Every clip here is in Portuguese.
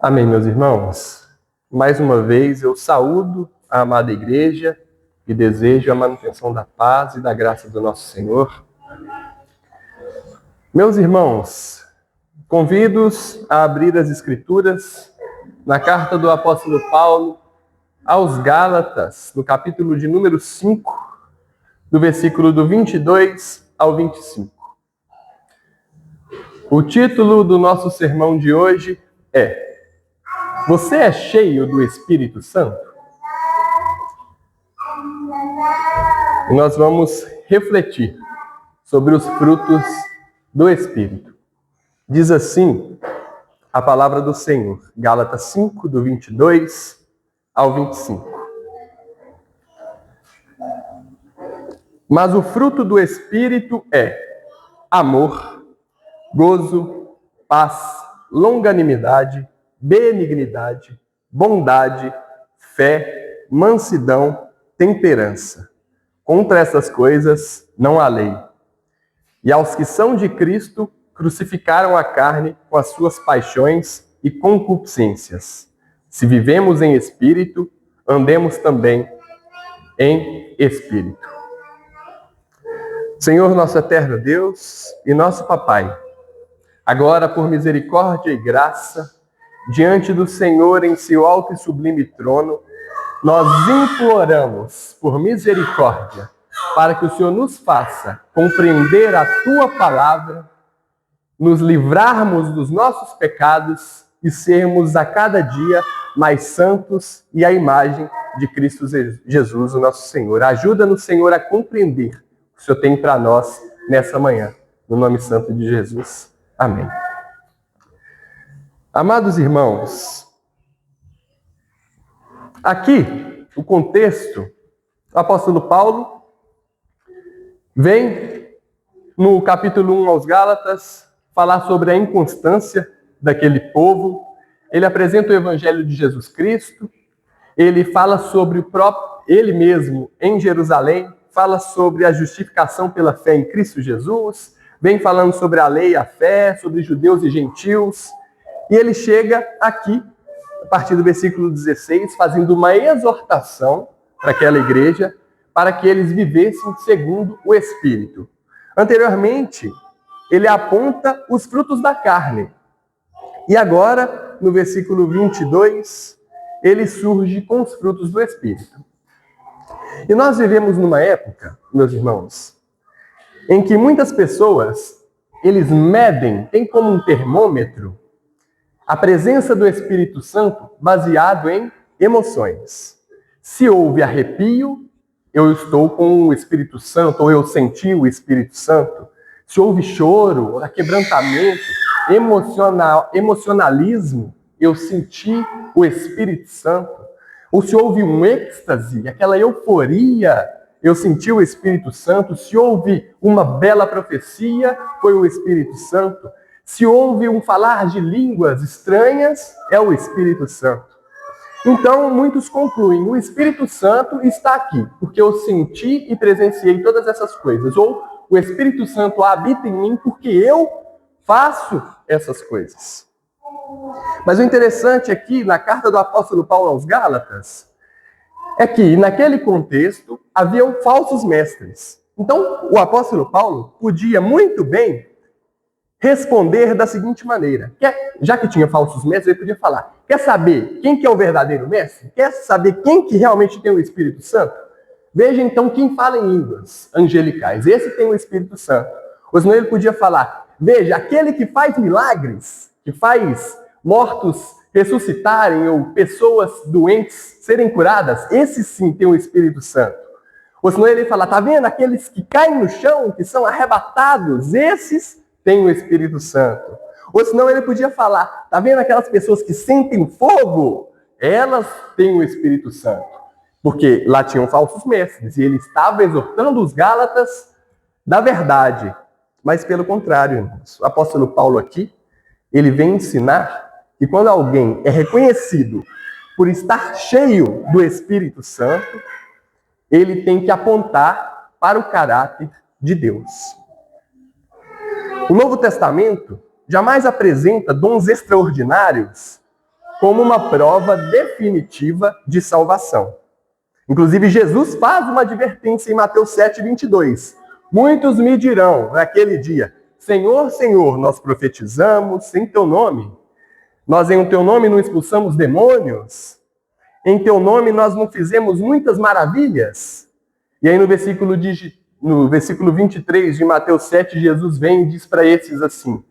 Amém, meus irmãos. Mais uma vez eu saúdo a amada igreja e desejo a manutenção da paz e da graça do nosso Senhor. Meus irmãos, convido-os a abrir as Escrituras na carta do apóstolo Paulo aos Gálatas, no capítulo de número 5, do versículo do 22 ao 25. O título do nosso sermão de hoje é: Você é cheio do Espírito Santo? E nós vamos refletir sobre os frutos do Espírito. Diz assim a palavra do Senhor, Gálatas 5, do 22 ao 25. Mas o fruto do Espírito é amor, gozo, paz, longanimidade, benignidade, bondade, fé, mansidão, temperança. Contra essas coisas não há lei. E aos que são de Cristo, crucificaram a carne com as suas paixões e concupiscências. Se vivemos em espírito, andemos também em espírito. Senhor, nosso eterno Deus e nosso Papai, agora por misericórdia e graça, diante do Senhor em seu alto e sublime trono, nós imploramos por misericórdia para que o Senhor nos faça compreender a Tua palavra, nos livrarmos dos nossos pecados e sermos a cada dia mais santos e à imagem de Cristo Jesus, o nosso Senhor. Ajuda-nos, Senhor, a compreender o que o Senhor tem para nós nessa manhã. No nome santo de Jesus. Amém. Amados irmãos, aqui o contexto, o apóstolo Paulo vem no capítulo 1 aos Gálatas falar sobre a inconstância daquele povo. Ele apresenta o evangelho de Jesus Cristo, ele fala sobre ele mesmo em Jerusalém, fala sobre a justificação pela fé em Cristo Jesus, vem falando sobre a lei e a fé, sobre judeus e gentios. E ele chega aqui, a partir do versículo 16, fazendo uma exortação para aquela igreja, para que eles vivessem segundo o Espírito. Anteriormente, ele aponta os frutos da carne. E agora, no versículo 22, ele surge com os frutos do Espírito. E nós vivemos numa época, meus irmãos, em que muitas pessoas, eles medem, tem como um termômetro, a presença do Espírito Santo baseado em emoções. Se houve arrepio, eu estou com o Espírito Santo, ou eu senti o Espírito Santo. Se houve choro, quebrantamento, emocionalismo, eu senti o Espírito Santo. Ou se houve um êxtase, aquela euforia, eu senti o Espírito Santo. Se houve uma bela profecia, foi o Espírito Santo. Se houve um falar de línguas estranhas, é o Espírito Santo. Então, muitos concluem, o Espírito Santo está aqui, porque eu senti e presenciei todas essas coisas. Ou o Espírito Santo habita em mim porque eu faço essas coisas. Mas o interessante aqui, na carta do apóstolo Paulo aos Gálatas, é que, naquele contexto, haviam falsos mestres. Então, o apóstolo Paulo podia muito bem responder da seguinte maneira. Já que tinha falsos mestres, ele podia falar: quer saber quem que é o verdadeiro mestre? Quer saber quem que realmente tem o Espírito Santo? Veja então quem fala em línguas angelicais. Esse tem o Espírito Santo. Ou senão ele podia falar: veja, aquele que faz milagres, que faz mortos ressuscitarem ou pessoas doentes serem curadas, esse sim tem o Espírito Santo. Ou senão ele fala: tá vendo aqueles que caem no chão, que são arrebatados, esses tem o Espírito Santo. Ou senão ele podia falar: tá vendo aquelas pessoas que sentem fogo? Elas têm o Espírito Santo. Porque lá tinham falsos mestres e ele estava exortando os Gálatas da verdade. Mas pelo contrário, irmãos, o apóstolo Paulo aqui, ele vem ensinar que quando alguém é reconhecido por estar cheio do Espírito Santo, ele tem que apontar para o caráter de Deus. O Novo Testamento jamais apresenta dons extraordinários como uma prova definitiva de salvação. Inclusive, Jesus faz uma advertência em Mateus 7:22. Muitos me dirão naquele dia: Senhor, Senhor, nós profetizamos em teu nome. Nós em teu nome não expulsamos demônios. Em teu nome nós não fizemos muitas maravilhas. E aí no versículo 23 de Mateus 7, Jesus vem e diz para esses assim: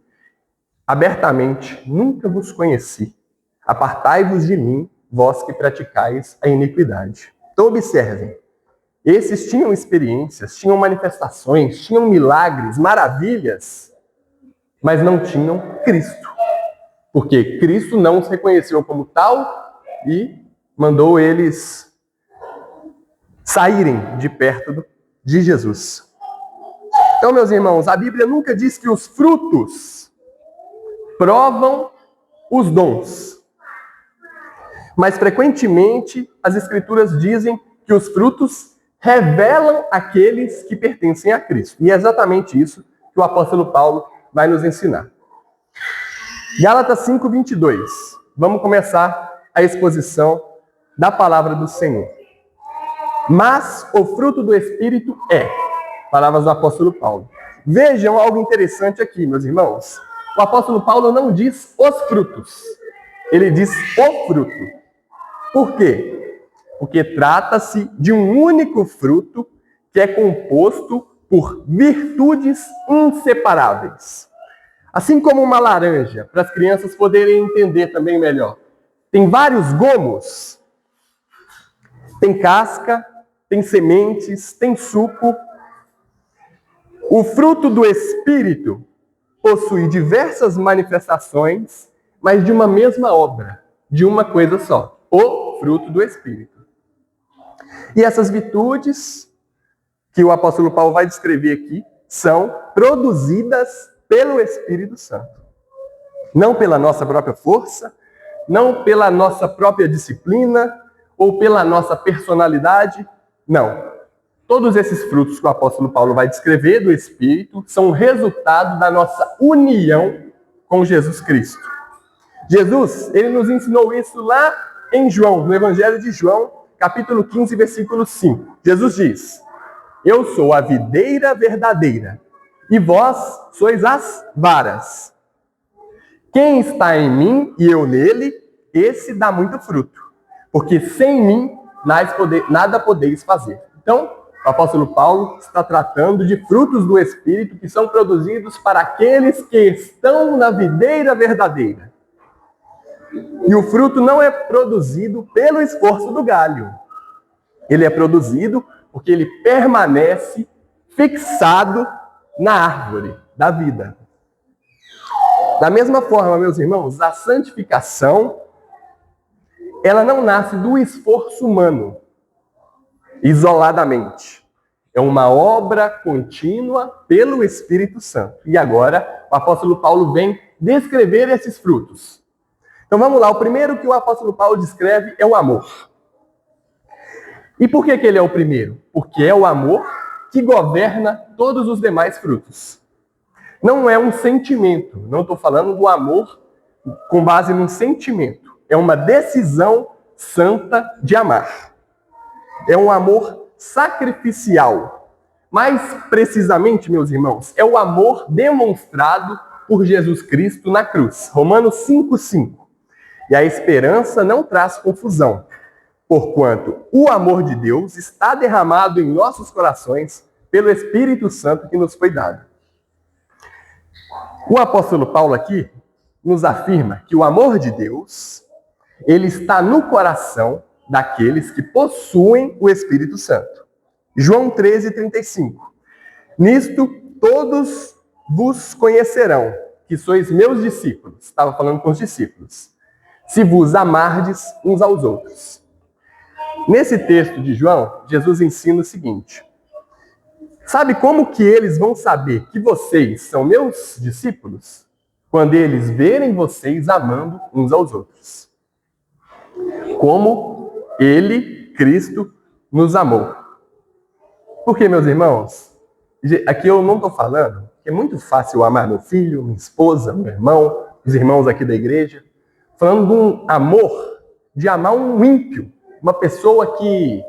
abertamente, nunca vos conheci. Apartai-vos de mim, vós que praticais a iniquidade. Então observem, esses tinham experiências, tinham manifestações, tinham milagres, maravilhas, mas não tinham Cristo. Porque Cristo não os reconheceu como tal e mandou eles saírem de perto de Jesus. Então, meus irmãos, a Bíblia nunca diz que os frutos provam os dons. Mas, frequentemente, as Escrituras dizem que os frutos revelam aqueles que pertencem a Cristo. E é exatamente isso que o apóstolo Paulo vai nos ensinar. Gálatas 5:22. Vamos começar a exposição da palavra do Senhor. Mas o fruto do Espírito é, palavras do apóstolo Paulo. Vejam algo interessante aqui, meus irmãos. O apóstolo Paulo não diz os frutos, ele diz o fruto. Por quê? Porque trata-se de um único fruto que é composto por virtudes inseparáveis. Assim como uma laranja, para as crianças poderem entender também melhor. Tem vários gomos, tem casca, tem sementes, tem suco. O fruto do Espírito possui diversas manifestações, mas de uma mesma obra, de uma coisa só, o fruto do Espírito. E essas virtudes que o apóstolo Paulo vai descrever aqui são produzidas pelo Espírito Santo. Não pela nossa própria força, não pela nossa própria disciplina ou pela nossa personalidade, não. Todos esses frutos que o apóstolo Paulo vai descrever do Espírito são resultado da nossa união com Jesus Cristo. Jesus, ele nos ensinou isso lá em João, no Evangelho de João, capítulo 15, versículo 5. Jesus diz: eu sou a videira verdadeira, e vós sois as varas. Quem está em mim e eu nele, esse dá muito fruto, porque sem mim nada podeis fazer. Então, o apóstolo Paulo está tratando de frutos do Espírito que são produzidos para aqueles que estão na videira verdadeira. E o fruto não é produzido pelo esforço do galho. Ele é produzido porque ele permanece fixado na árvore da vida. Da mesma forma, meus irmãos, a santificação, ela não nasce do esforço humano, isoladamente. É uma obra contínua pelo Espírito Santo. E agora, o apóstolo Paulo vem descrever esses frutos. Então vamos lá, o primeiro que o apóstolo Paulo descreve é o amor. E por que ele é o primeiro? Porque é o amor que governa todos os demais frutos. Não é um sentimento, não estou falando do amor com base num sentimento. É uma decisão santa de amar. É um amor sacrificial. Mais precisamente, meus irmãos, é o amor demonstrado por Jesus Cristo na cruz. Romanos 5:5. E a esperança não traz confusão, porquanto o amor de Deus está derramado em nossos corações pelo Espírito Santo que nos foi dado. O apóstolo Paulo aqui nos afirma que o amor de Deus, ele está no coração daqueles que possuem o Espírito Santo. João 13:35. Nisto todos vos conhecerão, que sois meus discípulos. Estava falando com os discípulos. Se vos amardes uns aos outros. Nesse texto de João, Jesus ensina o seguinte: sabe como que eles vão saber que vocês são meus discípulos? Quando eles verem vocês amando uns aos outros. Como ele, Cristo, nos amou. Porque, meus irmãos, aqui eu não estou falando que é muito fácil amar meu filho, minha esposa, meu irmão, os irmãos aqui da igreja. falando de um amor, de amar um ímpio, uma pessoa que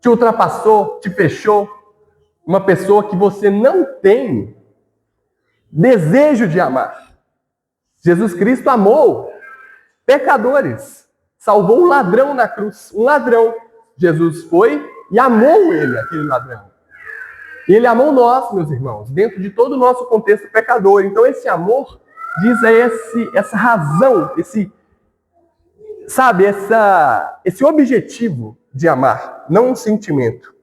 te ultrapassou, te fechou, uma pessoa que você não tem desejo de amar. Jesus Cristo amou pecadores, salvou um ladrão na cruz, um ladrão. Jesus foi e amou ele, aquele ladrão. E ele amou nós, meus irmãos, dentro de todo o nosso contexto pecador. Então esse amor diz essa razão, esse objetivo de amar, não um sentimento.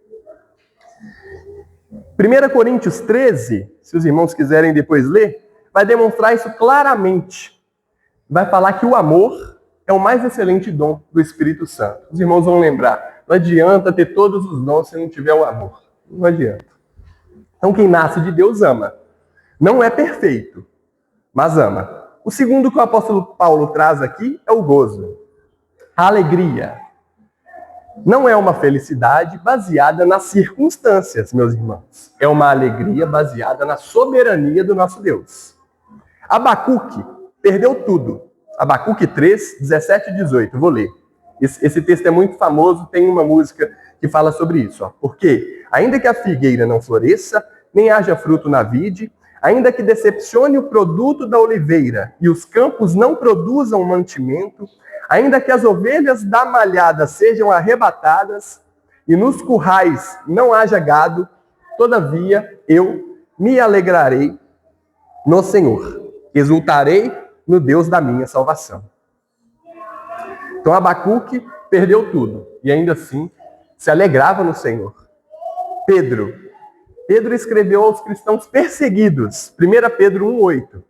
1 Coríntios 13, se os irmãos quiserem depois ler, vai demonstrar isso claramente. Vai falar que o amor é o mais excelente dom do Espírito Santo. Os irmãos vão lembrar, não adianta ter todos os dons se não tiver o amor. Não adianta. Então quem nasce de Deus ama. Não é perfeito, mas ama. O segundo que o apóstolo Paulo traz aqui é o gozo. A alegria. Não é uma felicidade baseada nas circunstâncias, meus irmãos. É uma alegria baseada na soberania do nosso Deus. Abacuque perdeu tudo. Abacuque 3, 17 e 18. Vou ler. Esse texto é muito famoso, tem uma música que fala sobre isso. Ó. Porque, ainda que a figueira não floresça, nem haja fruto na vide, ainda que decepcione o produto da oliveira e os campos não produzam mantimento, ainda que as ovelhas da malhada sejam arrebatadas e nos currais não haja gado, todavia eu me alegrarei no Senhor, exultarei no Deus da minha salvação. Então Abacuque perdeu tudo e ainda assim se alegrava no Senhor. Pedro escreveu aos cristãos perseguidos, 1 Pedro 1,8,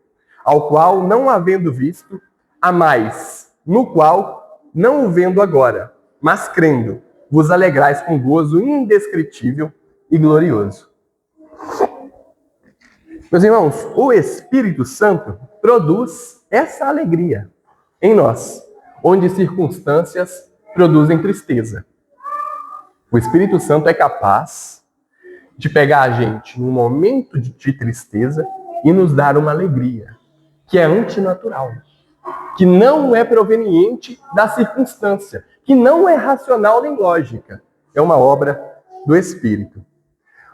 ao qual, não havendo visto, amais, no qual, não o vendo agora, mas crendo, vos alegrais com gozo indescritível e glorioso. Meus irmãos, o Espírito Santo produz essa alegria em nós, onde circunstâncias produzem tristeza. O Espírito Santo é capaz de pegar a gente num momento de tristeza e nos dar uma alegria, que é antinatural, que não é proveniente da circunstância, que não é racional nem lógica. É uma obra do Espírito.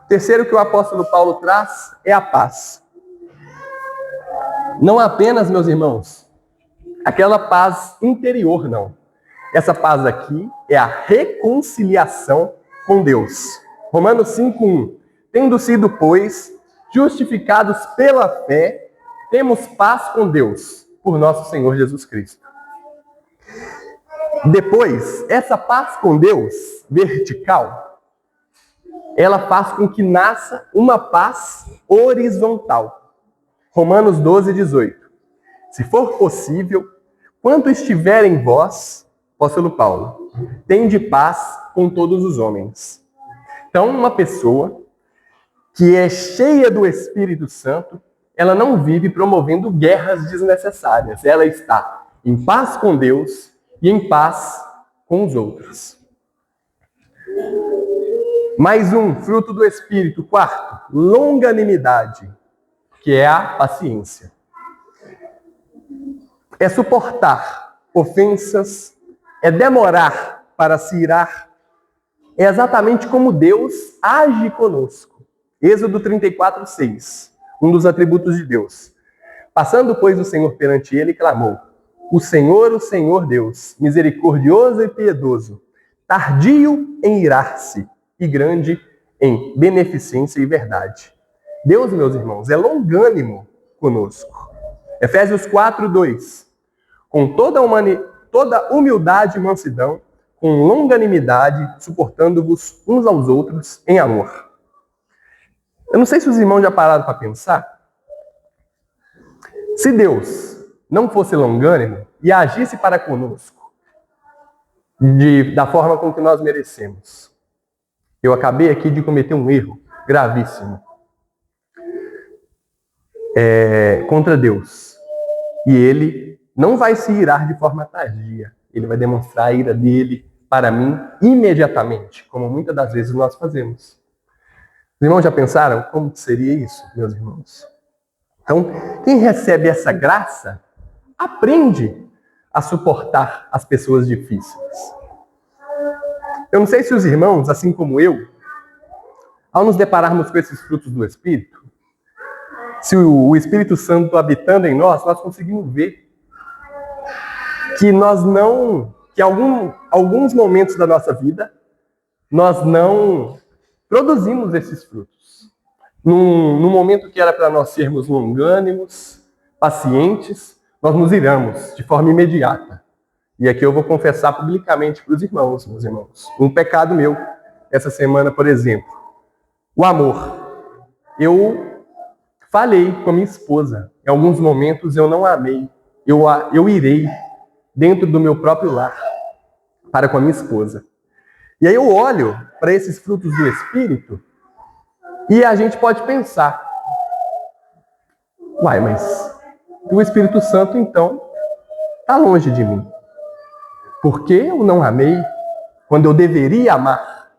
O terceiro que o apóstolo Paulo traz é a paz. Não apenas, meus irmãos, aquela paz interior, não. Essa paz aqui é a reconciliação com Deus. Romanos 5:1. Tendo sido, pois, justificados pela fé, temos paz com Deus, por nosso Senhor Jesus Cristo. Depois, essa paz com Deus, vertical, ela faz com que nasça uma paz horizontal. Romanos 12:18. Se for possível, quanto estiver em vós, apóstolo Paulo, tende paz com todos os homens. Então, uma pessoa que é cheia do Espírito Santo, ela não vive promovendo guerras desnecessárias. Ela está em paz com Deus e em paz com os outros. Mais um fruto do Espírito, quarto, longanimidade, que é a paciência. É suportar ofensas, é demorar para se irar. É exatamente como Deus age conosco. Êxodo 34:6, um dos atributos de Deus. Passando, pois, o Senhor perante ele, clamou: o Senhor Deus, misericordioso e piedoso, tardio em irar-se e grande em beneficência e verdade. Deus, meus irmãos, é longânimo conosco. Efésios 4:2, com toda humildade e mansidão, com longanimidade, suportando-vos uns aos outros em amor. Eu não sei se os irmãos já pararam para pensar. Se Deus não fosse longânimo e agisse para conosco da forma com que nós merecemos, eu acabei aqui de cometer um erro gravíssimo contra Deus. E Ele não vai se irar de forma tardia. Ele vai demonstrar a ira dele para mim imediatamente, como muitas das vezes nós fazemos. Os irmãos já pensaram como seria isso, meus irmãos? Então, quem recebe essa graça, aprende a suportar as pessoas difíceis. Eu não sei se os irmãos, assim como eu, ao nos depararmos com esses frutos do Espírito, se o Espírito Santo habitando em nós conseguimos ver que alguns momentos da nossa vida, nós não produzimos esses frutos. Num momento que era para nós sermos longânimos, pacientes, nós nos iramos de forma imediata. E aqui eu vou confessar publicamente para os irmãos, meus irmãos, um pecado meu essa semana, por exemplo. O amor. Eu falei com a minha esposa. Em alguns momentos eu não amei. Eu irei dentro do meu próprio lar para com a minha esposa. E aí eu olho para esses frutos do Espírito e a gente pode pensar, uai, mas o Espírito Santo então está longe de mim. Por que eu não amei quando eu deveria amar?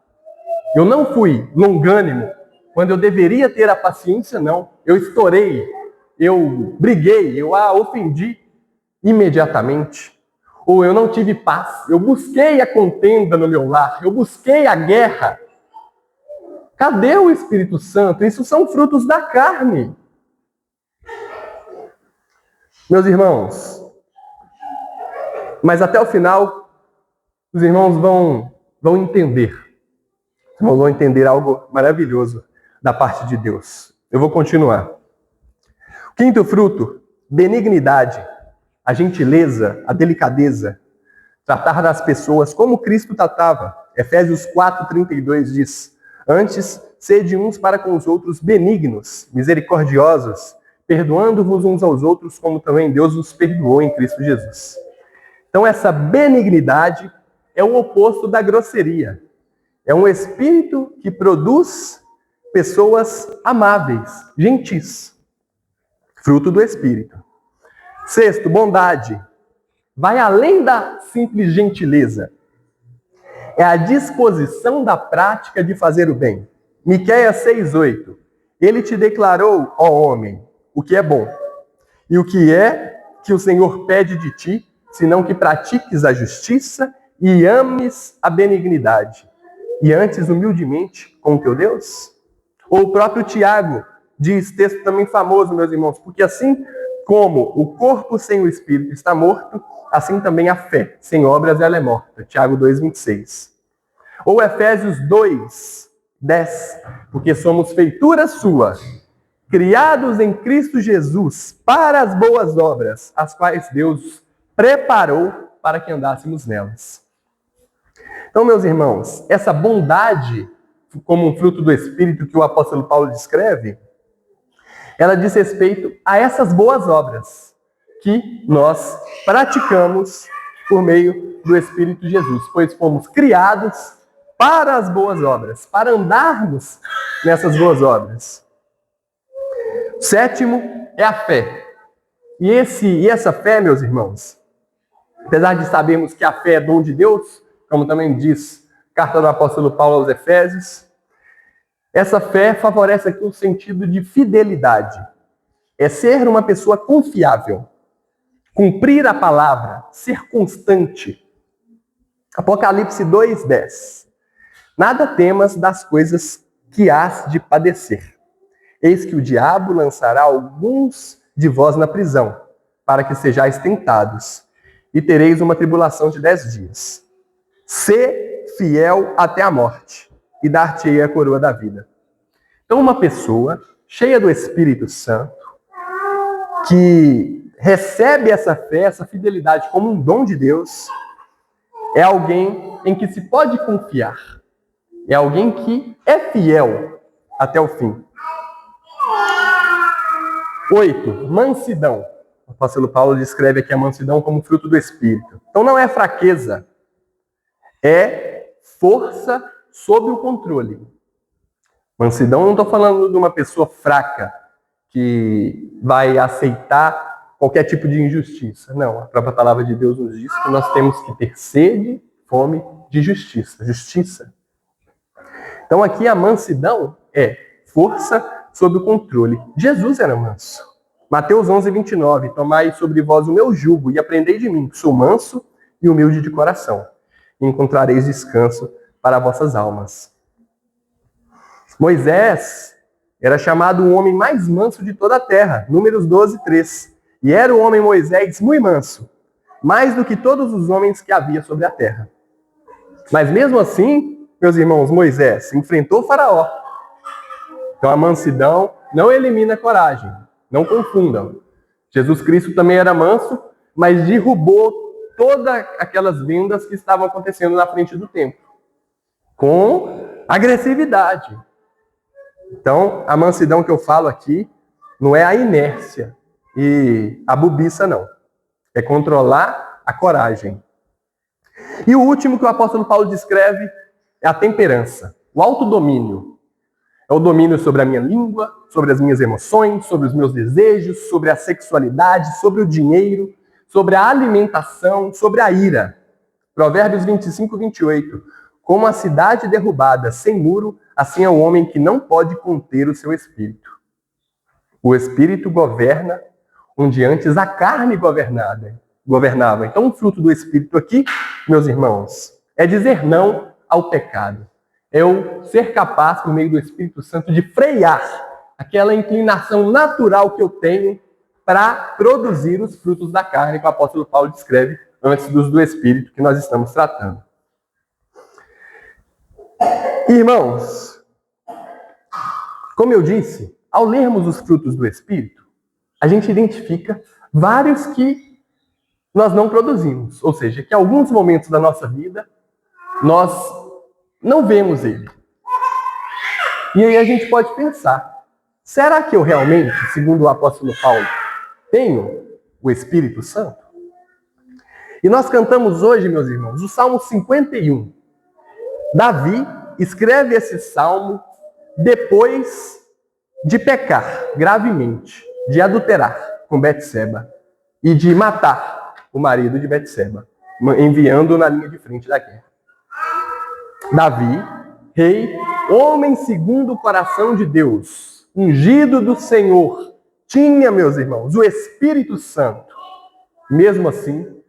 Eu não fui longânimo quando eu deveria ter a paciência, não. Eu estourei, eu briguei, eu a ofendi imediatamente. Ou eu não tive paz, eu busquei a contenda no meu lar, eu busquei a guerra. Cadê o Espírito Santo? Isso são frutos da carne. Meus irmãos, mas até o final, os irmãos vão entender. Os irmãos vão entender algo maravilhoso da parte de Deus. Eu vou continuar. O quinto fruto, benignidade, a gentileza, a delicadeza, tratar das pessoas como Cristo tratava. Efésios 4:32 diz: antes, sede uns para com os outros benignos, misericordiosos, perdoando-vos uns aos outros, como também Deus os perdoou em Cristo Jesus. Então, essa benignidade é o oposto da grosseria. É um espírito que produz pessoas amáveis, gentis. Fruto do Espírito. Sexto, bondade. Vai além da simples gentileza. É a disposição da prática de fazer o bem. Miqueias 6:8. Ele te declarou, ó homem, o que é bom. E o que é que o Senhor pede de ti, senão que pratiques a justiça e ames a benignidade. E antes, humildemente, com o teu Deus? Ou o próprio Tiago diz, texto também famoso, meus irmãos, porque assim como o corpo sem o espírito está morto, assim também a fé sem obras ela é morta. Tiago 2:26. Ou Efésios 2:10, porque somos feitura sua, criados em Cristo Jesus para as boas obras, as quais Deus preparou para que andássemos nelas. Então, meus irmãos, essa bondade, como um fruto do Espírito que o apóstolo Paulo descreve, ela diz respeito a essas boas obras que nós praticamos por meio do Espírito de Jesus, pois fomos criados para as boas obras, para andarmos nessas boas obras. Sétimo é a fé. E essa fé, meus irmãos, apesar de sabermos que a fé é dom de Deus, como também diz a carta do apóstolo Paulo aos Efésios, essa fé favorece aqui um sentido de fidelidade. É ser uma pessoa confiável, cumprir a palavra, ser constante. Apocalipse 2:10. Nada temas das coisas que hás de padecer. Eis que o diabo lançará alguns de vós na prisão, para que sejais tentados, e tereis uma tribulação de 10 dias. Sê fiel até a morte, e dar-te-ei a coroa da vida. Então, uma pessoa cheia do Espírito Santo, que recebe essa fé, essa fidelidade como um dom de Deus, é alguém em que se pode confiar. É alguém que é fiel até o fim. 8. Mansidão. O apóstolo Paulo descreve aqui a mansidão como fruto do Espírito. Então, não é fraqueza, é força sob o controle. Mansidão, não estou falando de uma pessoa fraca que vai aceitar qualquer tipo de injustiça. Não, a própria palavra de Deus nos diz que nós temos que ter sede, fome de justiça. Justiça. Então aqui a mansidão é força sob o controle. Jesus era manso, Mateus 11, 29. Tomai sobre vós o meu jugo e aprendei de mim, que sou manso e humilde de coração, e encontrareis descanso para vossas almas. Moisés era chamado o homem mais manso de toda a terra, Números 12, 3. E era o homem Moisés muito manso, mais do que todos os homens que havia sobre a terra. Mas mesmo assim, meus irmãos, Moisés enfrentou o faraó. Então a mansidão não elimina a coragem, não confundam. Jesus Cristo também era manso, mas derrubou todas aquelas vendas que estavam acontecendo na frente do templo, com agressividade. Então, a mansidão que eu falo aqui não é a inércia e a bobiça, não. É controlar a coragem. E o último que o apóstolo Paulo descreve é a temperança, o autodomínio. É o domínio sobre a minha língua, sobre as minhas emoções, sobre os meus desejos, sobre a sexualidade, sobre o dinheiro, sobre a alimentação, sobre a ira. Provérbios 25, 28. Como a cidade derrubada sem muro, assim é o homem que não pode conter o seu espírito. O espírito governa onde antes a carne governava. Então, o fruto do espírito aqui, meus irmãos, é dizer não ao pecado. É eu ser capaz, por meio do Espírito Santo, de frear aquela inclinação natural que eu tenho para produzir os frutos da carne que o apóstolo Paulo descreve antes dos do Espírito que nós estamos tratando. Irmãos, como eu disse, ao lermos os frutos do Espírito, a gente identifica vários que nós não produzimos. Ou seja, que em alguns momentos da nossa vida, nós não vemos ele. E aí a gente pode pensar, será que eu realmente, segundo o apóstolo Paulo, tenho o Espírito Santo? E nós cantamos hoje, meus irmãos, o Salmo 51. Davi escreve esse salmo depois de pecar gravemente, de adulterar com Betseba e de matar o marido de Betseba, enviando-o na linha de frente da guerra. Davi, rei, homem segundo o coração de Deus, ungido do Senhor, tinha, meus irmãos, o Espírito Santo. Mesmo assim,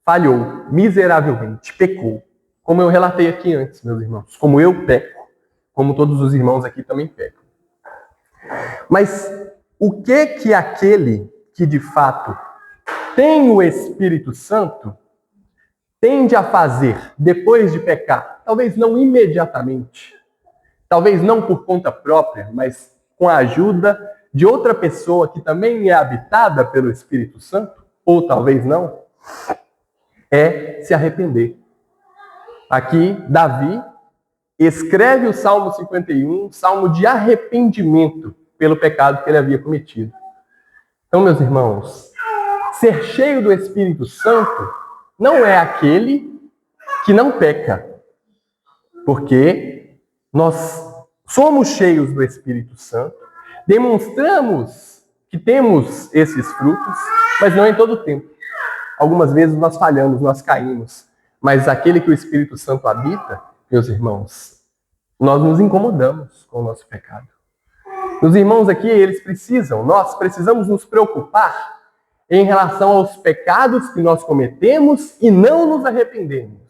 falhou miseravelmente, pecou. Como eu relatei aqui antes, meus irmãos, como eu peco, como todos os irmãos aqui também pecam. Mas o que aquele que de fato tem o Espírito Santo tende a fazer depois de pecar? Talvez não imediatamente, talvez não por conta própria, mas com a ajuda de outra pessoa que também é habitada pelo Espírito Santo, ou talvez não, é se arrepender. Aqui, Davi escreve o Salmo 51, salmo de arrependimento pelo pecado que ele havia cometido. Então, meus irmãos, ser cheio do Espírito Santo não é aquele que não peca, porque nós somos cheios do Espírito Santo, demonstramos que temos esses frutos, mas não em todo o tempo. Algumas vezes nós falhamos, nós caímos, mas aquele que o Espírito Santo habita, meus irmãos, nós nos incomodamos com o nosso pecado. Os irmãos aqui, nós precisamos nos preocupar em relação aos pecados que nós cometemos e não nos arrependemos.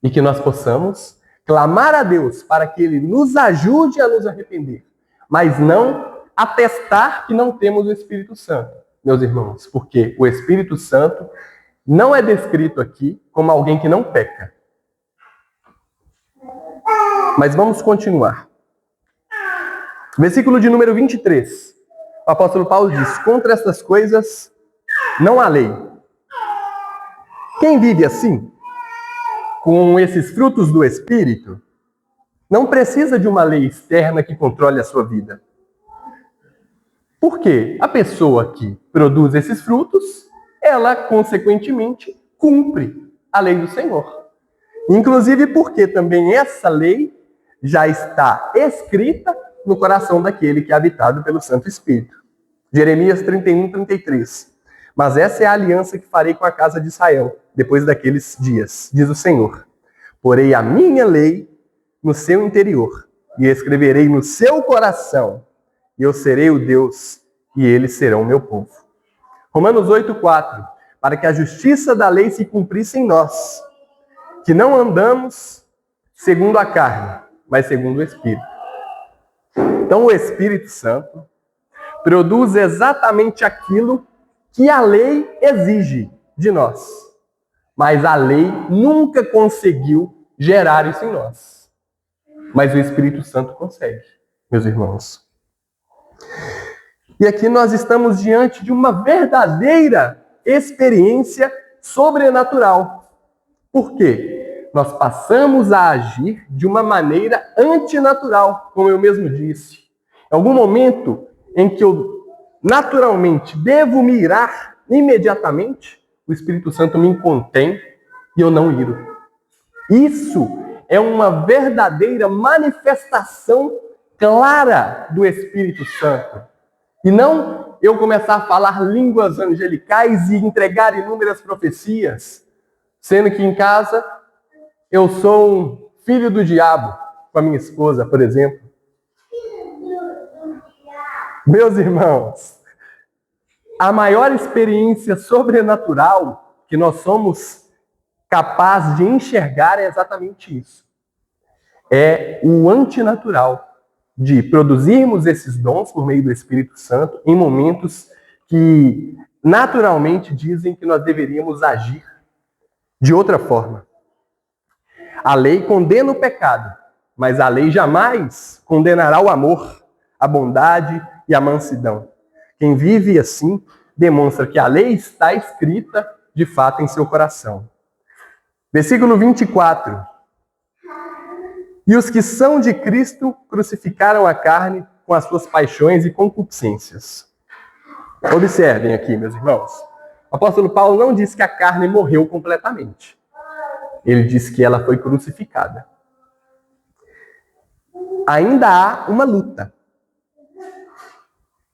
E que nós possamos clamar a Deus para que Ele nos ajude a nos arrepender, mas não atestar que não temos o Espírito Santo, meus irmãos, porque o Espírito Santo não é descrito aqui como alguém que não peca. Mas vamos continuar. Versículo de número 23. O apóstolo Paulo diz: contra estas coisas não há lei. Quem vive assim, com esses frutos do Espírito, não precisa de uma lei externa que controle a sua vida. Porque a pessoa que produz esses frutos, ela, consequentemente, cumpre a lei do Senhor. Inclusive porque também essa lei já está escrita no coração daquele que é habitado pelo Santo Espírito. Jeremias 31, 33. Mas essa é a aliança que farei com a casa de Israel, depois daqueles dias, diz o Senhor. Porei a minha lei no seu interior, e escreverei no seu coração, e eu serei o Deus, e eles serão meu povo. Romanos 8:4, para que a justiça da lei se cumprisse em nós, que não andamos segundo a carne, mas segundo o Espírito. Então o Espírito Santo produz exatamente aquilo que a lei exige de nós. Mas a lei nunca conseguiu gerar isso em nós. Mas o Espírito Santo consegue, meus irmãos. E aqui nós estamos diante de uma verdadeira experiência sobrenatural. Por quê? Nós passamos a agir de uma maneira antinatural, como eu mesmo disse. Em algum momento em que eu naturalmente devo me irar imediatamente, o Espírito Santo me contém e eu não iro. Isso é uma verdadeira manifestação clara do Espírito Santo. E não eu começar a falar línguas angelicais e entregar inúmeras profecias, sendo que em casa eu sou um filho do diabo com a minha esposa, por exemplo. Meus irmãos, a maior experiência sobrenatural que nós somos capazes de enxergar é exatamente isso. É o antinatural de produzirmos esses dons por meio do Espírito Santo em momentos que naturalmente dizem que nós deveríamos agir de outra forma. A lei condena o pecado, mas a lei jamais condenará o amor, a bondade e a mansidão. Quem vive assim demonstra que a lei está escrita de fato em seu coração. Versículo 24. E os que são de Cristo crucificaram a carne com as suas paixões e concupiscências. Observem aqui, meus irmãos. O apóstolo Paulo não disse que a carne morreu completamente. Ele disse que ela foi crucificada. Ainda há uma luta.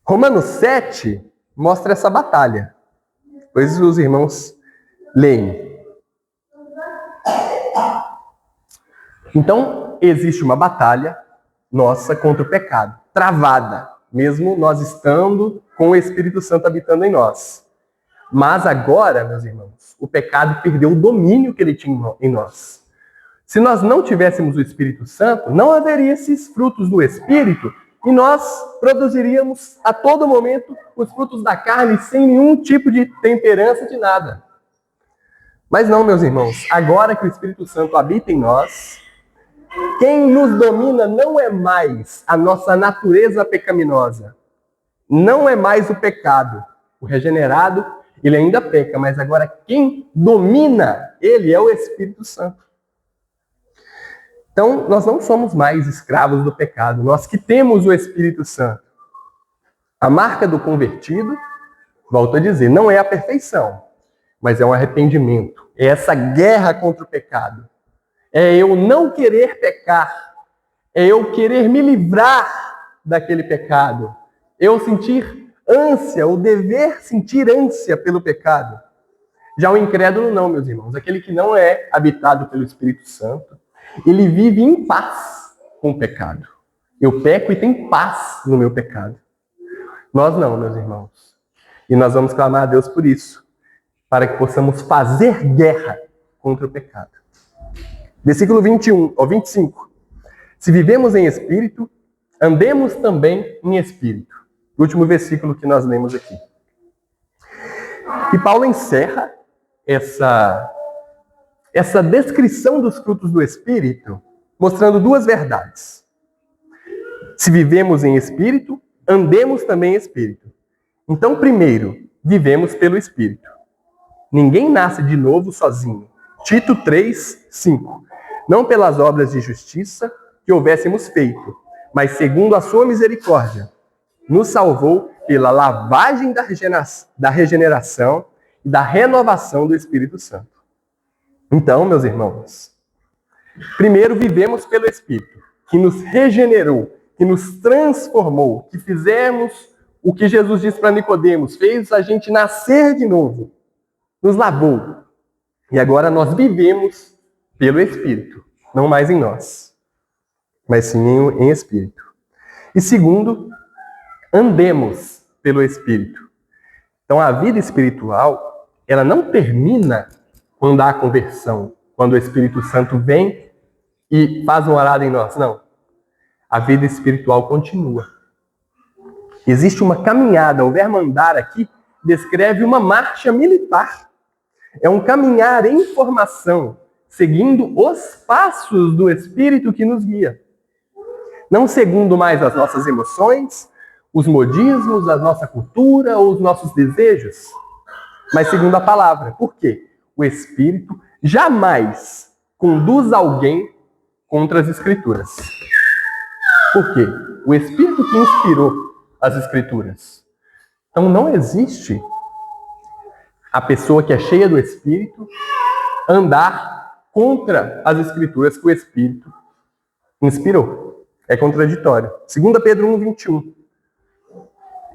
Romanos 7 mostra essa batalha. Pois os irmãos leem. Então, existe uma batalha nossa contra o pecado, travada, mesmo nós estando com o Espírito Santo habitando em nós. Mas agora, meus irmãos, o pecado perdeu o domínio que ele tinha em nós. Se nós não tivéssemos o Espírito Santo, não haveria esses frutos do Espírito e nós produziríamos a todo momento os frutos da carne sem nenhum tipo de temperança de nada. Mas não, meus irmãos, agora que o Espírito Santo habita em nós, quem nos domina não é mais a nossa natureza pecaminosa. Não é mais o pecado. O regenerado, ele ainda peca, mas agora quem domina ele é o Espírito Santo. Então, nós não somos mais escravos do pecado, nós que temos o Espírito Santo. A marca do convertido, volto a dizer, não é a perfeição, mas é um arrependimento. É essa guerra contra o pecado. É eu não querer pecar. É eu querer me livrar daquele pecado. Eu sentir ânsia, o dever sentir ânsia pelo pecado. Já o incrédulo não, meus irmãos. Aquele que não é habitado pelo Espírito Santo, ele vive em paz com o pecado. Eu peco e tenho paz no meu pecado. Nós não, meus irmãos. E nós vamos clamar a Deus por isso, para que possamos fazer guerra contra o pecado. Versículo 25. Se vivemos em espírito, andemos também em espírito. O último versículo que nós lemos aqui. E Paulo encerra essa descrição dos frutos do Espírito, mostrando duas verdades. Se vivemos em Espírito, andemos também em Espírito. Então, primeiro, vivemos pelo Espírito. Ninguém nasce de novo sozinho. Tito 3:5. Não pelas obras de justiça que houvéssemos feito, mas segundo a sua misericórdia, nos salvou pela lavagem da regeneração e da renovação do Espírito Santo. Então, meus irmãos, primeiro vivemos pelo Espírito, que nos regenerou, que nos transformou, que fizemos o que Jesus disse para Nicodemos, fez a gente nascer de novo, nos lavou. E agora nós vivemos pelo Espírito, não mais em nós, mas sim em Espírito. E segundo, andemos pelo Espírito. Então, a vida espiritual, ela não termina quando há conversão, quando o Espírito Santo vem e faz uma morada em nós. Não. A vida espiritual continua. Existe uma caminhada. O verbo andar aqui descreve uma marcha militar. É um caminhar em formação, seguindo os passos do Espírito que nos guia. Não segundo mais as nossas emoções, os modismos, a nossa cultura ou os nossos desejos, mas segundo a palavra. Por quê? O Espírito jamais conduz alguém contra as Escrituras. Por quê? O Espírito que inspirou as Escrituras. Então não existe a pessoa que é cheia do Espírito andar contra as Escrituras que o Espírito inspirou. É contraditório. 2 Pedro 1:21.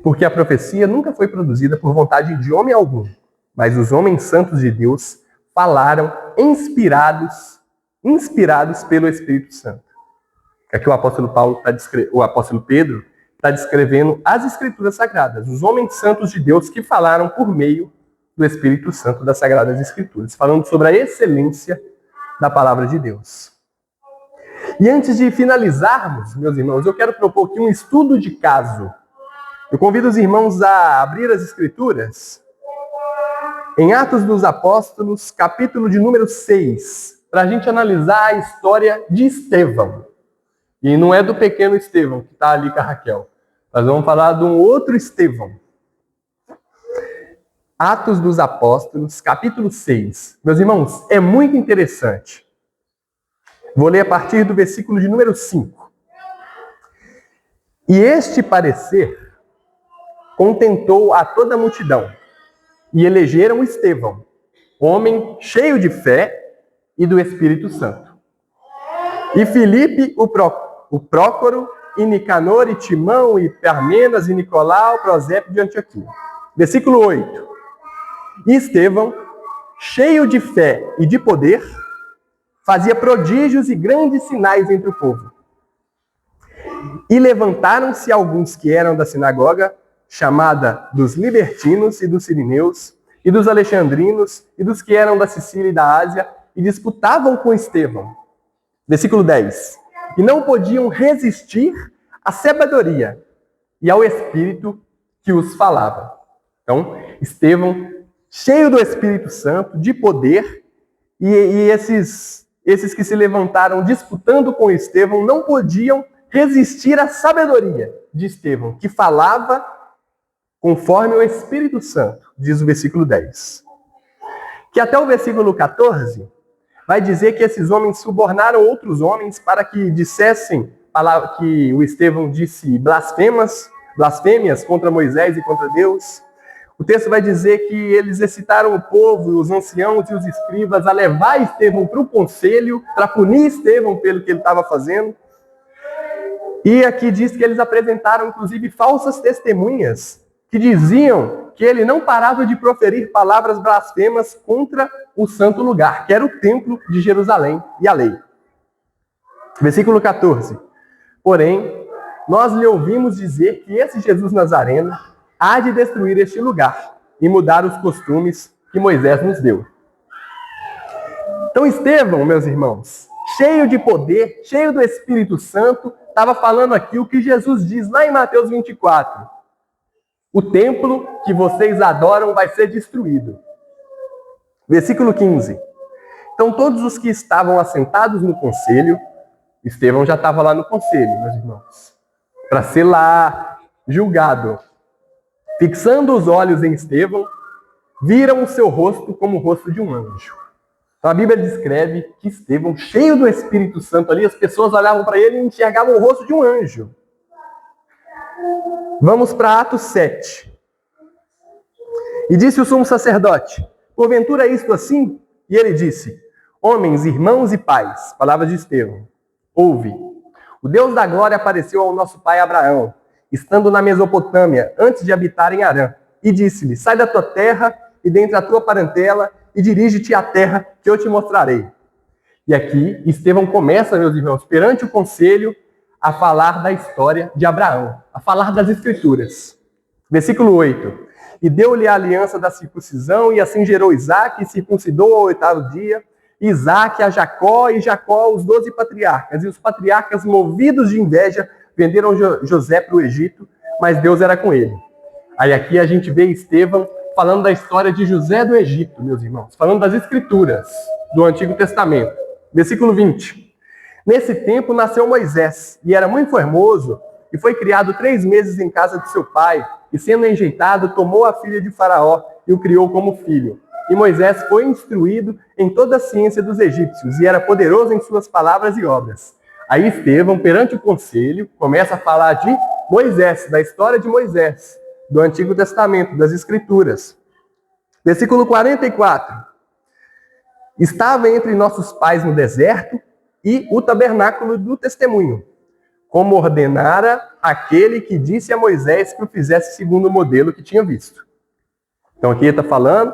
Porque a profecia nunca foi produzida por vontade de homem algum, mas os homens santos de Deus falaram inspirados pelo Espírito Santo. Aqui o apóstolo Pedro está descrevendo as Escrituras Sagradas, os homens santos de Deus que falaram por meio do Espírito Santo das Sagradas Escrituras, falando sobre a excelência da palavra de Deus. E antes de finalizarmos, meus irmãos, eu quero propor aqui um estudo de caso. Eu convido os irmãos a abrir as Escrituras em Atos dos Apóstolos, capítulo de número 6, para a gente analisar a história de Estevão. E não é do pequeno Estevão, que está ali com a Raquel. Nós vamos falar de um outro Estevão. Atos dos Apóstolos, capítulo 6. Meus irmãos, é muito interessante. Vou ler a partir do versículo de número 5. E este parecer contentou a toda a multidão, e elegeram Estevão, homem cheio de fé e do Espírito Santo. E Filipe, o Prócoro, e Nicanor, e Timão, e Parmenas, e Nicolau, Prosépio de Antioquia. Versículo 8. E Estevão, cheio de fé e de poder, fazia prodígios e grandes sinais entre o povo. E levantaram-se alguns que eram da sinagoga, chamada dos libertinos e dos sirineus, e dos alexandrinos, e dos que eram da Sicília e da Ásia, e disputavam com Estevão. Versículo 10. E não podiam resistir à sabedoria e ao Espírito que os falava. Então, Estevão, cheio do Espírito Santo, de poder, e esses que se levantaram disputando com Estevão não podiam resistir à sabedoria de Estevão, que falava conforme o Espírito Santo, diz o versículo 10. Que até o versículo 14 vai dizer que esses homens subornaram outros homens para que dissessem que o Estevão disse blasfêmias contra Moisés e contra Deus. O texto vai dizer que eles excitaram o povo, os anciãos e os escribas, a levar Estevão para o conselho, para punir Estevão pelo que ele estava fazendo. E aqui diz que eles apresentaram, inclusive, falsas testemunhas que diziam que ele não parava de proferir palavras blasfemas contra o santo lugar, que era o templo de Jerusalém e a lei. Versículo 14. Porém, nós lhe ouvimos dizer que esse Jesus Nazareno há de destruir este lugar e mudar os costumes que Moisés nos deu. Então Estevão, meus irmãos, cheio de poder, cheio do Espírito Santo, estava falando aqui o que Jesus diz lá em Mateus 24. O templo que vocês adoram vai ser destruído. Versículo 15. Então todos os que estavam assentados no conselho, Estevão já estava lá no conselho, meus irmãos, para ser lá julgado. Fixando os olhos em Estevão, viram o seu rosto como o rosto de um anjo. Então a Bíblia descreve que Estevão, cheio do Espírito Santo ali, as pessoas olhavam para ele e enxergavam o rosto de um anjo. Vamos para Atos 7. E disse o sumo sacerdote: porventura é isto assim? E ele disse: homens, irmãos e pais, palavras de Estevão, ouve. O Deus da glória apareceu ao nosso pai Abraão, estando na Mesopotâmia, antes de habitar em Harã, e disse-lhe: sai da tua terra e dentre a tua parentela, e dirige-te à terra que eu te mostrarei. E aqui, Estevão começa, meus irmãos, perante o conselho, a falar da história de Abraão, a falar das Escrituras. Versículo 8. E deu-lhe a aliança da circuncisão, e assim gerou Isaque, e circuncidou ao 8º dia, Isaque a Jacó, e Jacó aos 12 patriarcas. E os patriarcas, movidos de inveja, venderam José para o Egito, mas Deus era com ele. Aí aqui a gente vê Estevão falando da história de José do Egito, meus irmãos, falando das escrituras do Antigo Testamento. Versículo 20. Nesse tempo nasceu Moisés, e era muito formoso, e foi criado 3 meses em casa de seu pai, e sendo enjeitado, tomou a filha de Faraó e o criou como filho. E Moisés foi instruído em toda a ciência dos egípcios, e era poderoso em suas palavras e obras. Aí Estevão, perante o conselho, começa a falar de Moisés, da história de Moisés, do Antigo Testamento, das Escrituras. Versículo 44. Estava entre nossos pais no deserto e o tabernáculo do testemunho, como ordenara aquele que disse a Moisés que o fizesse segundo o modelo que tinha visto. Então aqui ele está falando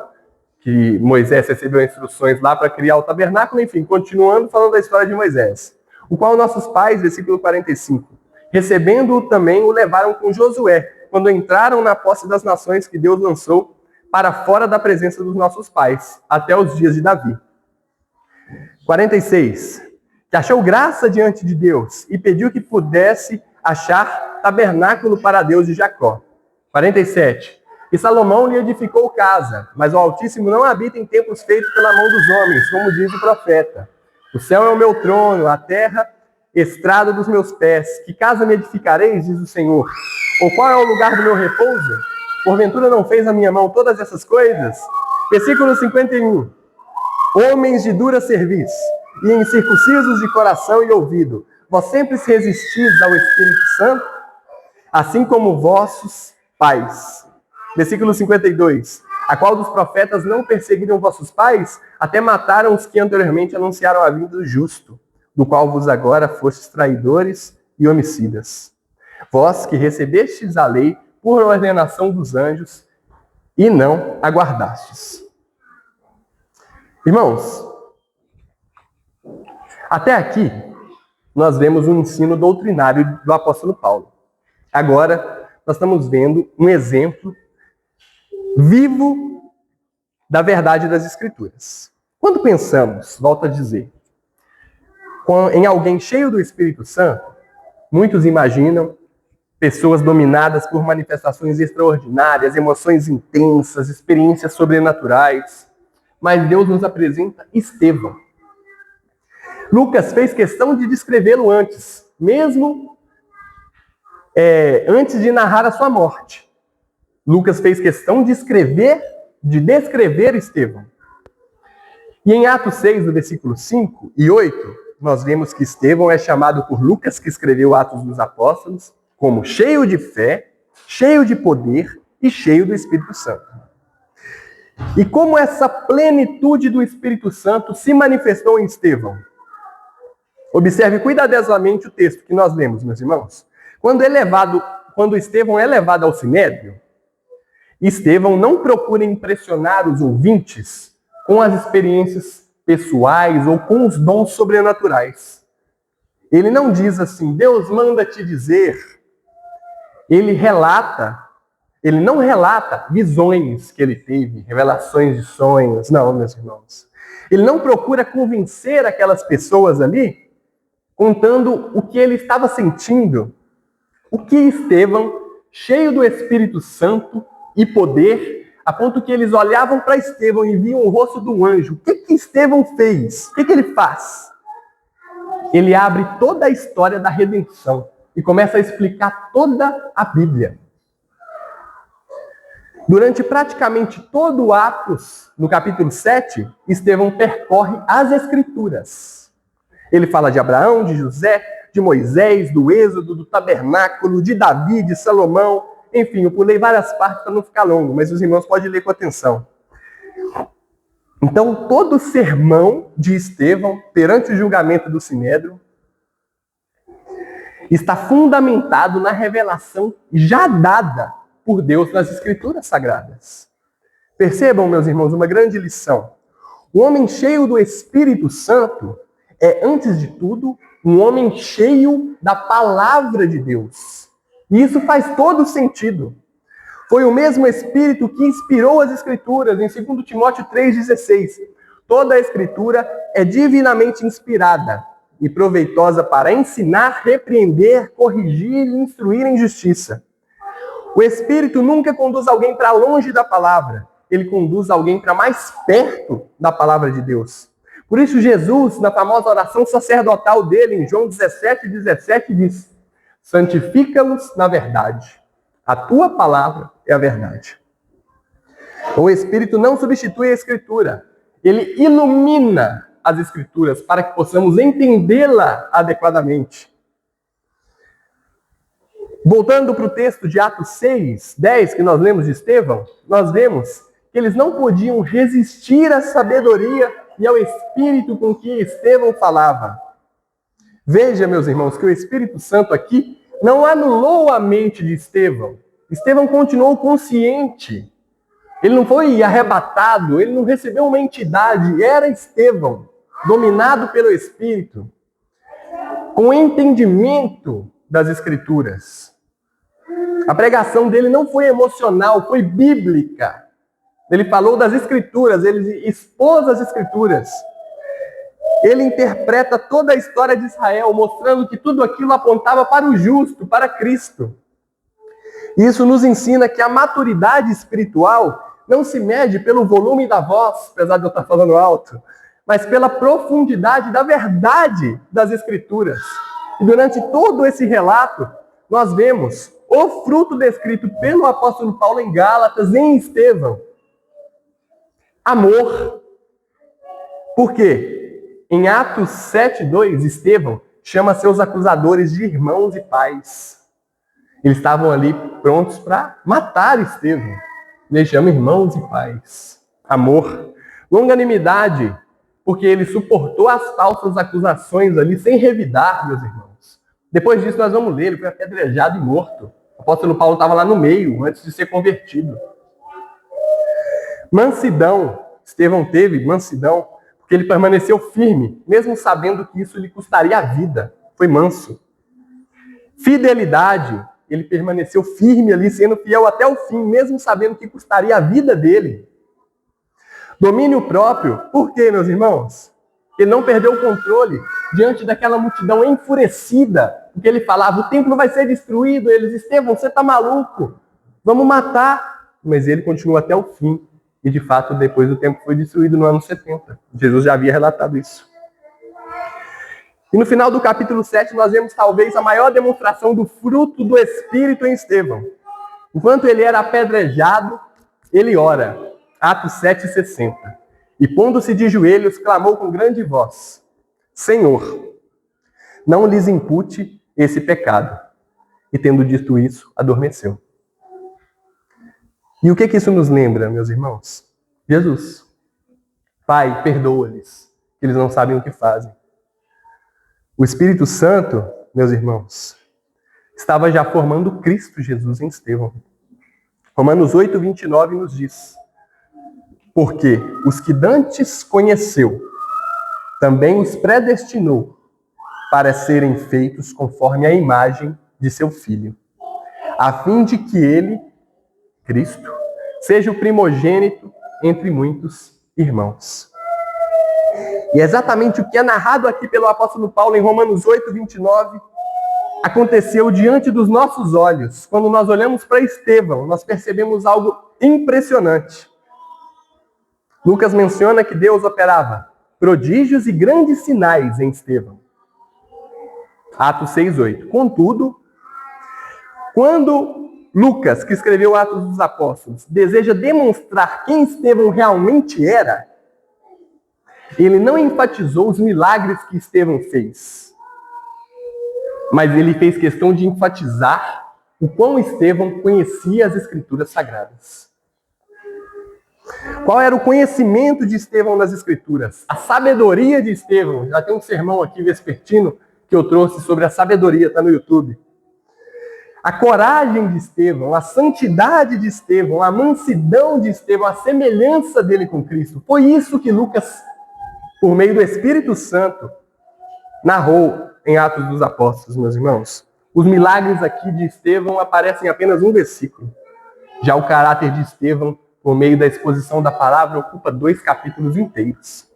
que Moisés recebeu instruções lá para criar o tabernáculo, enfim, continuando falando da história de Moisés. O qual nossos pais, versículo 45, recebendo-o também, o levaram com Josué, quando entraram na posse das nações que Deus lançou para fora da presença dos nossos pais, até os dias de Davi. 46. Que achou graça diante de Deus e pediu que pudesse achar tabernáculo para Deus de Jacó. 47. E Salomão lhe edificou casa, mas o Altíssimo não habita em templos feitos pela mão dos homens, como diz o profeta. O céu é o meu trono, a terra, estrado dos meus pés. Que casa me edificareis, diz o Senhor? Ou qual é o lugar do meu repouso? Porventura não fez a minha mão todas essas coisas? Versículo 51. Homens de dura cerviz, e incircuncisos de coração e ouvido, vós sempre se resistis ao Espírito Santo, assim como vossos pais. Versículo 52. A qual dos profetas não perseguiram vossos pais, até mataram os que anteriormente anunciaram a vinda do justo, do qual vos agora fostes traidores e homicidas. Vós que recebestes a lei por ordenação dos anjos e não aguardastes. Irmãos, até aqui nós vemos um ensino doutrinário do apóstolo Paulo. Agora nós estamos vendo um exemplo vivo da verdade das Escrituras. Quando pensamos, volto a dizer, em alguém cheio do Espírito Santo, muitos imaginam pessoas dominadas por manifestações extraordinárias, emoções intensas, experiências sobrenaturais. Mas Deus nos apresenta Estevão. Lucas fez questão de descrevê-lo antes, mesmo antes de narrar a sua morte. Lucas fez questão de descrever Estevão. E em Atos 6, no versículo 5 e 8, nós vemos que Estevão é chamado por Lucas, que escreveu Atos dos Apóstolos, como cheio de fé, cheio de poder e cheio do Espírito Santo. E como essa plenitude do Espírito Santo se manifestou em Estevão? Observe cuidadosamente o texto que nós lemos, meus irmãos. Quando Estevão é levado ao Sinédrio, Estevão não procura impressionar os ouvintes com as experiências pessoais ou com os dons sobrenaturais. Ele não diz assim, Deus manda te dizer. Ele não relata visões que ele teve, revelações de sonhos. Não, meus irmãos. Ele não procura convencer aquelas pessoas ali, contando o que ele estava sentindo. O que Estevão, cheio do Espírito Santo e poder, a ponto que eles olhavam para Estevão e viam o rosto do anjo. O que Estevão fez? O que ele faz? Ele abre toda a história da redenção e começa a explicar toda a Bíblia. Durante praticamente todo o Atos, no capítulo 7, Estevão percorre as Escrituras. Ele fala de Abraão, de José, de Moisés, do Êxodo, do tabernáculo, de Davi, de Salomão. Enfim, eu pulei várias partes para não ficar longo, mas os irmãos podem ler com atenção. Então, todo o sermão de Estevão, perante o julgamento do Sinédrio, está fundamentado na revelação já dada por Deus nas Escrituras Sagradas. Percebam, meus irmãos, uma grande lição. O homem cheio do Espírito Santo é, antes de tudo, um homem cheio da palavra de Deus. E isso faz todo sentido. Foi o mesmo Espírito que inspirou as Escrituras, em 2 Timóteo 3,16. Toda a Escritura é divinamente inspirada e proveitosa para ensinar, repreender, corrigir e instruir em justiça. O Espírito nunca conduz alguém para longe da palavra. Ele conduz alguém para mais perto da palavra de Deus. Por isso Jesus, na famosa oração sacerdotal dele, em João 17:17, diz: santifica-los na verdade. A tua palavra é a verdade. O Espírito não substitui a Escritura. Ele ilumina as Escrituras para que possamos entendê-la adequadamente. Voltando para o texto de Atos 6:10, que nós lemos de Estevão, nós vemos que eles não podiam resistir à sabedoria e ao Espírito com que Estevão falava. Veja, meus irmãos, que o Espírito Santo aqui não anulou a mente de Estevão. Estevão continuou consciente. Ele não foi arrebatado, ele não recebeu uma entidade. Era Estevão, dominado pelo Espírito, com entendimento das Escrituras. A pregação dele não foi emocional, foi bíblica. Ele falou das Escrituras, ele expôs as Escrituras. Ele interpreta toda a história de Israel, mostrando que tudo aquilo apontava para o justo, para Cristo. Isso nos ensina que a maturidade espiritual não se mede pelo volume da voz, apesar de eu estar falando alto, mas pela profundidade da verdade das Escrituras. E durante todo esse relato, nós vemos o fruto descrito pelo apóstolo Paulo em Gálatas, em Estevão. Amor. Por quê? Em Atos 7:2, Estevão chama seus acusadores de irmãos e pais. Eles estavam ali prontos para matar Estevão. Ele chama irmãos e pais. Amor. Longanimidade, porque ele suportou as falsas acusações ali sem revidar, meus irmãos. Depois disso nós vamos ler, ele foi apedrejado e morto. O apóstolo Paulo estava lá no meio, antes de ser convertido. Mansidão. Estevão teve mansidão, porque ele permaneceu firme, mesmo sabendo que isso lhe custaria a vida. Foi manso. Fidelidade. Ele permaneceu firme ali, sendo fiel até o fim, mesmo sabendo que custaria a vida dele. Domínio próprio. Por quê, meus irmãos? Ele não perdeu o controle diante daquela multidão enfurecida, porque ele falava, o templo vai ser destruído. Eles, Estevão, você está maluco, vamos matar. Mas ele continuou até o fim. E, de fato, depois o templo foi destruído no ano 70. Jesus já havia relatado isso. E no final do capítulo 7, nós vemos talvez a maior demonstração do fruto do Espírito em Estevão. Enquanto ele era apedrejado, ele ora. Atos 7:60. E pondo-se de joelhos, clamou com grande voz: Senhor, não lhes impute esse pecado. E tendo dito isso, adormeceu. E o que isso nos lembra, meus irmãos? Jesus. Pai, perdoa-lhes, que eles não sabem o que fazem. O Espírito Santo, meus irmãos, estava já formando Cristo Jesus em Estevão. Romanos 8:29 nos diz: porque os que dantes conheceu, também os predestinou para serem feitos conforme a imagem de seu Filho, a fim de que ele, Cristo, seja o primogênito entre muitos irmãos. E é exatamente o que é narrado aqui pelo apóstolo Paulo em Romanos 8:29 aconteceu diante dos nossos olhos. Quando nós olhamos para Estevão, nós percebemos algo impressionante. Lucas menciona que Deus operava prodígios e grandes sinais em Estevão. Atos 6:8. Contudo, quando Lucas, que escreveu Atos dos Apóstolos, deseja demonstrar quem Estevão realmente era, ele não enfatizou os milagres que Estevão fez, mas ele fez questão de enfatizar o quão Estevão conhecia as Escrituras Sagradas. Qual era o conhecimento de Estevão nas Escrituras? A sabedoria de Estevão. Já tem um sermão aqui vespertino que eu trouxe sobre a sabedoria, está no YouTube. A coragem de Estevão, a santidade de Estevão, a mansidão de Estevão, a semelhança dele com Cristo. Foi isso que Lucas, por meio do Espírito Santo, narrou em Atos dos Apóstolos, meus irmãos. Os milagres aqui de Estevão aparecem em apenas um versículo. Já o caráter de Estevão, por meio da exposição da palavra, ocupa 2 capítulos inteiros.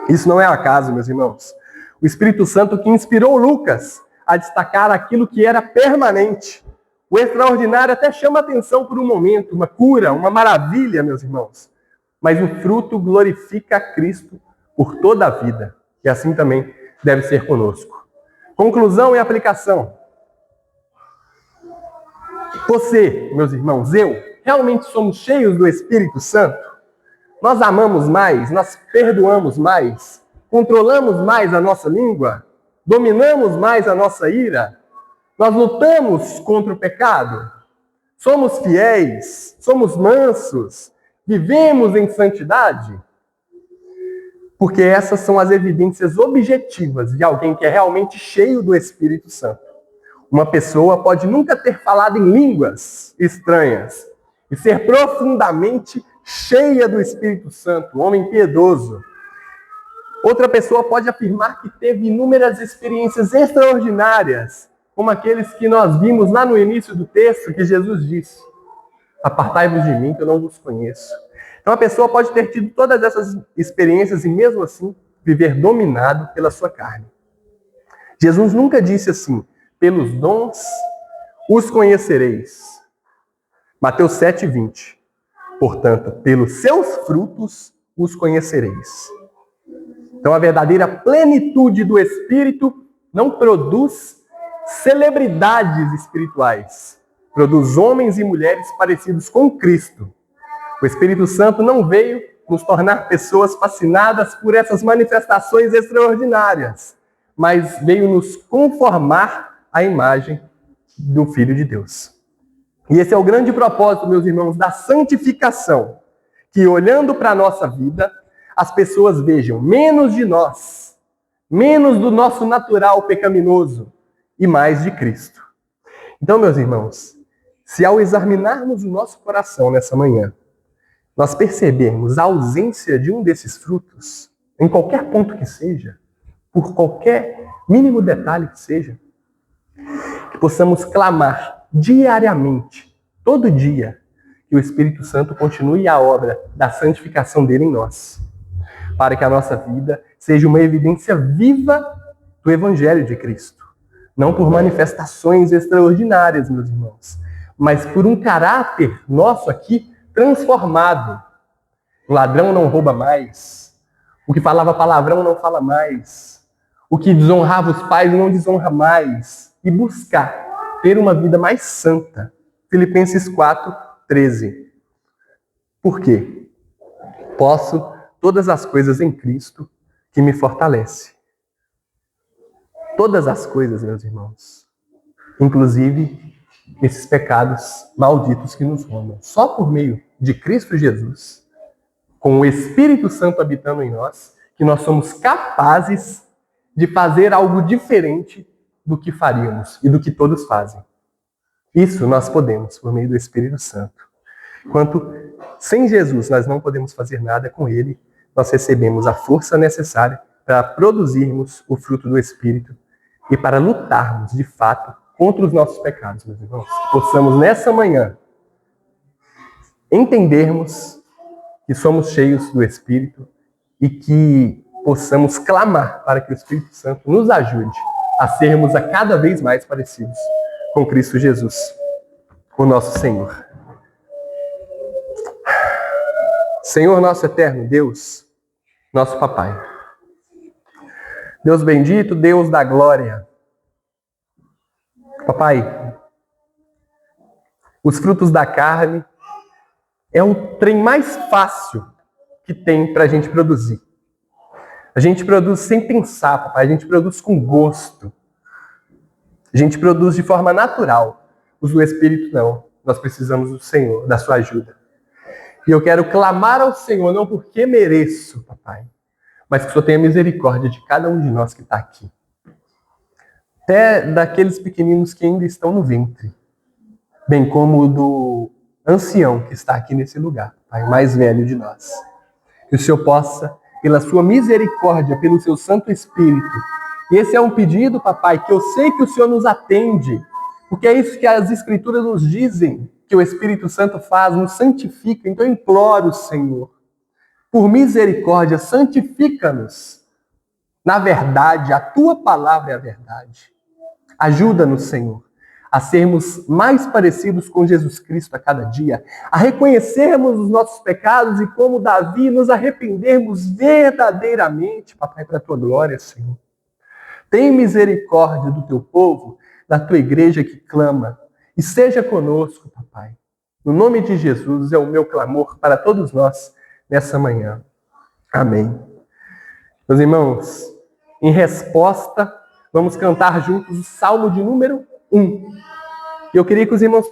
Isso não é acaso, meus irmãos. O Espírito Santo que inspirou Lucas a destacar aquilo que era permanente. O extraordinário até chama atenção por um momento, uma cura, uma maravilha, meus irmãos. Mas o fruto glorifica a Cristo por toda a vida. E assim também deve ser conosco. Conclusão e aplicação. Você, meus irmãos, eu, realmente somos cheios do Espírito Santo? Nós amamos mais, nós perdoamos mais, controlamos mais a nossa língua, dominamos mais a nossa ira, nós lutamos contra o pecado, somos fiéis, somos mansos, vivemos em santidade? Porque essas são as evidências objetivas de alguém que é realmente cheio do Espírito Santo. Uma pessoa pode nunca ter falado em línguas estranhas e ser profundamente cheia do Espírito Santo, um homem piedoso. Outra pessoa pode afirmar que teve inúmeras experiências extraordinárias, como aqueles que nós vimos lá no início do texto, que Jesus disse: apartai-vos de mim, que eu não vos conheço. Então a pessoa pode ter tido todas essas experiências e mesmo assim viver dominado pela sua carne. Jesus nunca disse assim: pelos dons os conhecereis. Mateus 7:20. Portanto, pelos seus frutos os conhecereis. Então, a verdadeira plenitude do Espírito não produz celebridades espirituais. Produz homens e mulheres parecidos com Cristo. O Espírito Santo não veio nos tornar pessoas fascinadas por essas manifestações extraordinárias, mas veio nos conformar à imagem do Filho de Deus. E esse é o grande propósito, meus irmãos, da santificação. Que olhando para a nossa vida, as pessoas vejam menos de nós, menos do nosso natural pecaminoso e mais de Cristo. Então, meus irmãos, se ao examinarmos o nosso coração nessa manhã, nós percebermos a ausência de um desses frutos, em qualquer ponto que seja, por qualquer mínimo detalhe que seja, que possamos clamar diariamente, todo dia, que o Espírito Santo continue a obra da santificação dele em nós, para que a nossa vida seja uma evidência viva do Evangelho de Cristo. Não por manifestações extraordinárias, meus irmãos, mas por um caráter nosso aqui transformado. O ladrão não rouba mais, o que falava palavrão não fala mais, o que desonrava os pais não desonra mais, e buscar ter uma vida mais santa. Filipenses 4:13. Por quê? Posso todas as coisas em Cristo que me fortalece. Todas as coisas, meus irmãos. Inclusive esses pecados malditos que nos rondam. Só por meio de Cristo Jesus, com o Espírito Santo habitando em nós, que nós somos capazes de fazer algo diferente do que faríamos e do que todos fazem. Isso nós podemos, por meio do Espírito Santo. Enquanto sem Jesus nós não podemos fazer nada, com Ele nós recebemos a força necessária para produzirmos o fruto do Espírito e para lutarmos, de fato, contra os nossos pecados, meus irmãos. Que possamos, nessa manhã, entendermos que somos cheios do Espírito e que possamos clamar para que o Espírito Santo nos ajude a sermos a cada vez mais parecidos com Cristo Jesus, o nosso Senhor. Senhor nosso eterno Deus, nosso Papai. Deus bendito, Deus da glória. Papai, os frutos da carne é o trem mais fácil que tem para a gente produzir. A gente produz sem pensar, papai. A gente produz com gosto. A gente produz de forma natural. Os do Espírito não. Nós precisamos do Senhor, da sua ajuda. E eu quero clamar ao Senhor, não porque mereço, papai, mas que o Senhor tenha misericórdia de cada um de nós que está aqui. Até daqueles pequeninos que ainda estão no ventre. Bem como do ancião que está aqui nesse lugar, pai, mais velho de nós. Que o Senhor possa, pela sua misericórdia, pelo seu Santo Espírito. E esse é um pedido, papai, que eu sei que o Senhor nos atende, porque é isso que as Escrituras nos dizem, que o Espírito Santo faz, nos santifica. Então eu imploro, Senhor, por misericórdia, santifica-nos na verdade, a tua palavra é a verdade. Ajuda-nos, Senhor, a sermos mais parecidos com Jesus Cristo a cada dia, a reconhecermos os nossos pecados e, como Davi, nos arrependermos verdadeiramente, papai, para a tua glória, Senhor. Tem misericórdia do teu povo, da tua igreja que clama, e seja conosco, papai. No nome de Jesus é o meu clamor para todos nós nessa manhã. Amém. Meus irmãos, em resposta, vamos cantar juntos o Salmo de número 1. E eu queria que os irmãos